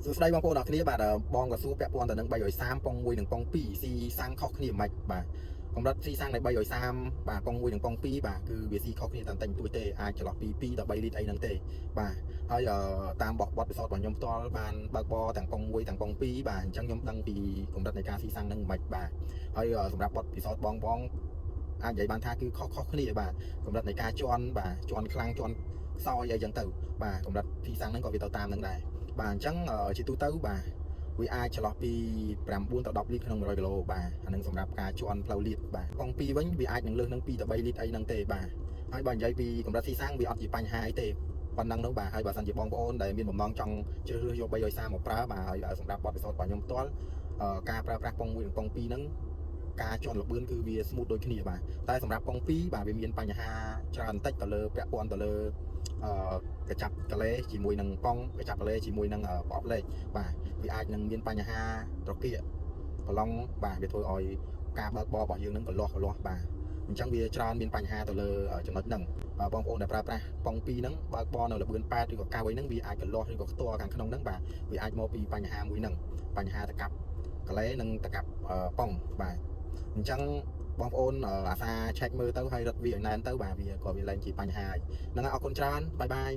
សួស្តីបងប្អូនអរគ្នាបាទបងក៏សួរពាក់ព័ន្ធទៅនឹង330ប៉ុង1និងប៉ុង2ស៊ីសាំងខុសគ្នាមិនបាទកម្រិតស៊ីសាំងនៃ330បាទប៉ុង1និងប៉ុង2បាទគឺវាស៊ីខុសគ្នាតែតិចតួចទេអាចចន្លោះពី2ដល់3លីត្រអីហ្នឹងទេបាទហើយតាមបទពិសោធន៍របស់ខ្ញុំផ្ទាល់បានបើកបរទាំងប៉ុង1ទាំងប៉ុង2បាទអញ្ចឹងខ្ញុំដឹងពីកម្រិតនៃការស៊ីសាំងហ្នឹងមិនបាទហើយសម្រាប់បទពិសោធន៍បងអាចនិយាយបានថាគឺខុសគ្នាបាទកម្រិតនៃការជន់បាទជន់ខ្លាំងជន់ខ្សោយអីចឹងទៅបាទកម្រិតស៊ីសាំងហ្នឹងក៏វាទៅតាមហ្នឹងដែរបាទអញ្ចឹងជាទូទៅបាទវាអាចចន្លោះពី9ទៅ10លីត្រក្នុង100គីឡូបាទអានឹងសម្រាប់ការជន់ផ្លូវលៀបបាទកង់2វិញវាអាចនឹងលើសនឹង2ទៅ3លីត្រអីហ្នឹងទេបាទហើយបើនិយាយពីកម្រិតស៊ីសាំងវាអត់ជាបញ្ហាអីទេប៉ុណ្ណឹងនោះបាទហើយបើសិនជាបងប្អូនដែលមានបំណងចង់ជ្រើសរើសយក330មកប្រើបាទហើយសម្រាប់បទពិសោធន៍របស់ខ្ញុំផ្ទាល់ការប្រើប្រាស់ប៉ុង1និងប៉ុង2ហ្នឹងការជន់លបឿនគឺវាស្មូតដូចគ្នាបាទតែសម្រាប់ប៉ុង2បាទវាមានបញ្ហាច្រើនបន្តិចទៅលើពាក់ព័ន្ធទៅលើកញ្ចប់កលេជាមួយនឹងប៉ុងកញ្ចប់កលេជាមួយនឹងប្រអប់លេខបាទវាអាចនឹងមានបញ្ហាត្រគាកប្រឡងបាទវាធ្វើឲ្យការបើកបររបស់យើងនឹងកលាស់បាទអញ្ចឹងវាច្រើនមានបញ្ហាទៅលើចំណុចហ្នឹងបងប្អូនដែលប្រើប្រាស់ប៉ុង2ហ្នឹងបើកបរនៅលបឿន8ឬក៏9ហ្នឹងវាអាចកលាស់ឬក៏ខ្ទាស់ខាងក្នុងហ្នឹងបាទវាអាចមកពីបញ្ហាមួយហ្នឹងបញ្ហាតកាប់កលេនិងតកាប់ប៉ុងបាទអញ្ចឹងបងប្អូនអាសាឆែកមើលទៅហើយរត់វាឲ្យណែនទៅបាទវាក៏វាលែងជាបញ្ហាហើយហ្នឹងហើយអរគុណច្រើនបាយបាយ